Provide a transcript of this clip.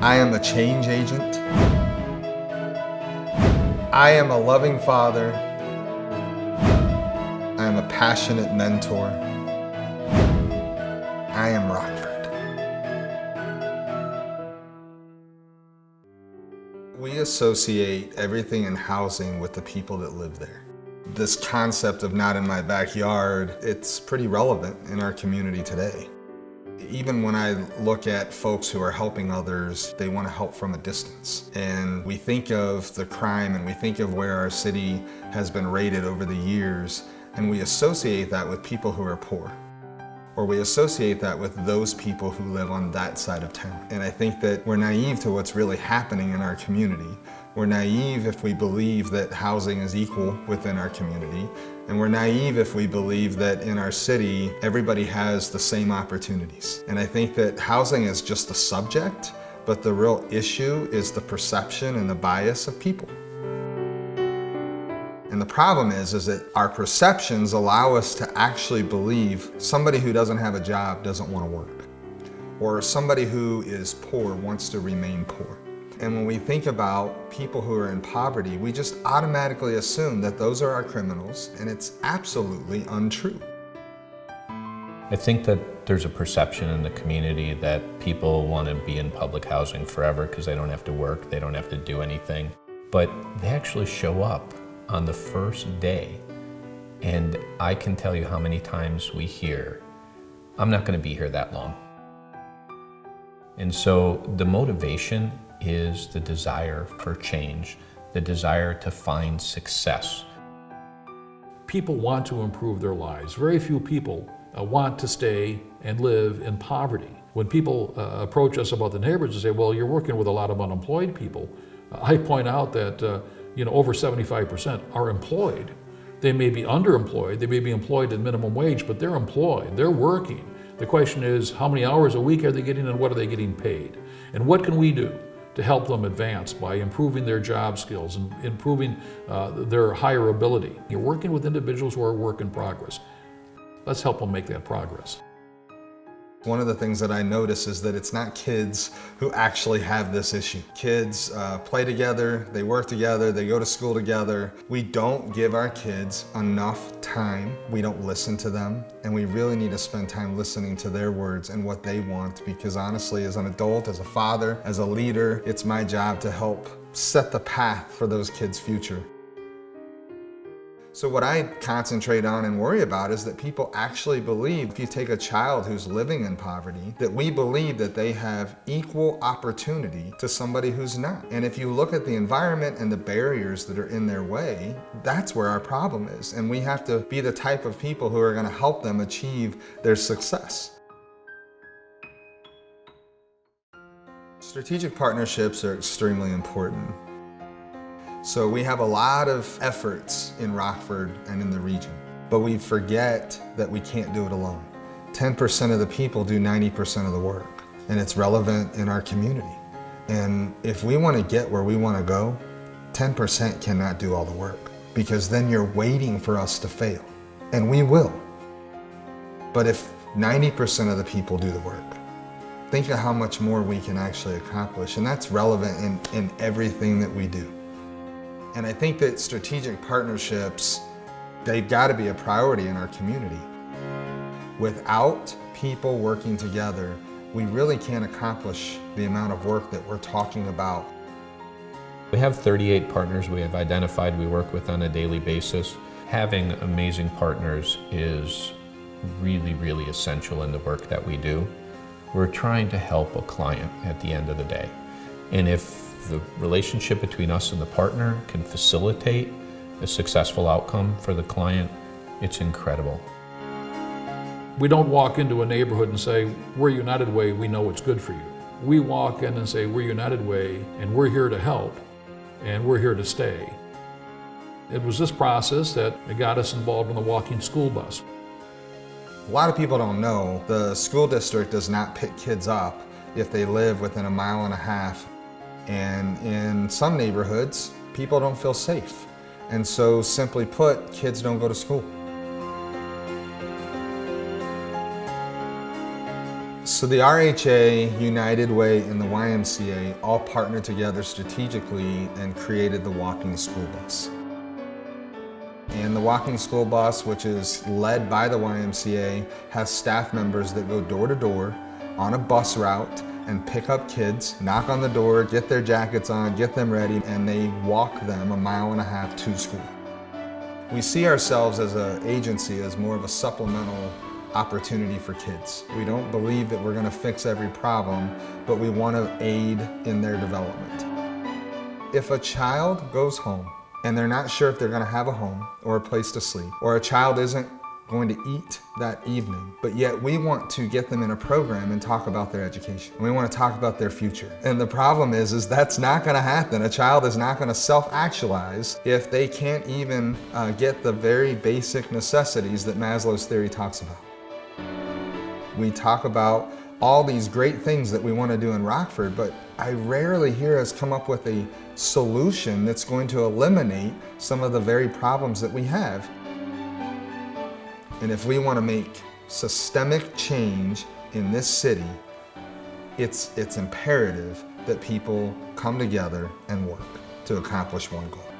I am a change agent. I am a loving father. I am a passionate mentor. I am Rockford. We associate everything in housing with the people that live there. This concept of not in my backyard, it's pretty relevant in our community today. Even when I look at folks who are helping others, they want to help from a distance. And we think of the crime and we think of where our city has been rated over the years, and we associate that with people who are poor. Or we associate that with those people who live on that side of town. And I think that we're naive to what's really happening in our community. We're naive if we believe that housing is equal within our community. And we're naive if we believe that in our city, everybody has the same opportunities. And I think that housing is just a subject, but the real issue is the perception and the bias of people. And the problem is that our perceptions allow us to actually believe somebody who doesn't have a job doesn't want to work, or somebody who is poor wants to remain poor. And when we think about people who are in poverty, we just automatically assume that those are our criminals, and it's absolutely untrue. I think that there's a perception in the community that people want to be in public housing forever because they don't have to work, they don't have to do anything, but they actually show up on the first day, and I can tell you how many times we hear, I'm not going to be here that long. And so the motivation is the desire for change, the desire to find success. People want to improve their lives. Very few people want to stay and live in poverty. When people approach us about the neighborhoods and say, well, you're working with a lot of unemployed people, I point out that over 75% are employed. They may be underemployed, they may be employed at minimum wage, but they're employed, they're working. The question is, how many hours a week are they getting and what are they getting paid? And what can we do to help them advance by improving their job skills and improving their higher ability? You're working with individuals who are work in progress. Let's help them make that progress. One of the things that I notice is that it's not kids who actually have this issue. Kids play together, they work together, they go to school together. We don't give our kids enough time. We don't listen to them, and we really need to spend time listening to their words and what they want, because honestly, as an adult, as a father, as a leader, it's my job to help set the path for those kids' future. So what I concentrate on and worry about is that people actually believe, if you take a child who's living in poverty, that we believe that they have equal opportunity to somebody who's not. And if you look at the environment and the barriers that are in their way, that's where our problem is. And we have to be the type of people who are going to help them achieve their success. Strategic partnerships are extremely important. So we have a lot of efforts in Rockford and in the region, but we forget that we can't do it alone. 10% of the people do 90% of the work, and it's relevant in our community. And if we want to get where we want to go, 10% cannot do all the work, because then you're waiting for us to fail, and we will. But if 90% of the people do the work, think of how much more we can actually accomplish, and that's relevant in everything that we do. And I think that strategic partnerships, they've got to be a priority in our community. Without people working together, we really can't accomplish the amount of work that we're talking about. We have 38 partners we have identified we work with on a daily basis. Having amazing partners is really, really essential in the work that we do. We're trying to help a client at the end of the day. And if the relationship between us and the partner can facilitate a successful outcome for the client, it's incredible. We don't walk into a neighborhood and say, we're United Way, we know what's good for you. We walk in and say, we're United Way, and we're here to help, and we're here to stay. It was this process that got us involved in the walking school bus. A lot of people don't know the school district does not pick kids up if they live within 1.5 miles. And in some neighborhoods, people don't feel safe. And so simply put, kids don't go to school. So the RHA, United Way, and the YMCA all partnered together strategically and created the Walking School Bus. And the Walking School Bus, which is led by the YMCA, has staff members that go door to door on a bus route and pick up kids, knock on the door, get their jackets on, get them ready, and they walk them 1.5 miles to school. We see ourselves as an agency as more of a supplemental opportunity for kids. We don't believe that we're going to fix every problem, but we want to aid in their development. If a child goes home and they're not sure if they're going to have a home or a place to sleep, or a child isn't going to eat that evening, but yet we want to get them in a program and talk about their education. We want to talk about their future. And the problem is that's not going to happen. A child is not going to self-actualize if they can't even get the very basic necessities that Maslow's theory talks about. We talk about all these great things that we want to do in Rockford, but I rarely hear us come up with a solution that's going to eliminate some of the very problems that we have. And if we want to make systemic change in this city, it's imperative that people come together and work to accomplish one goal.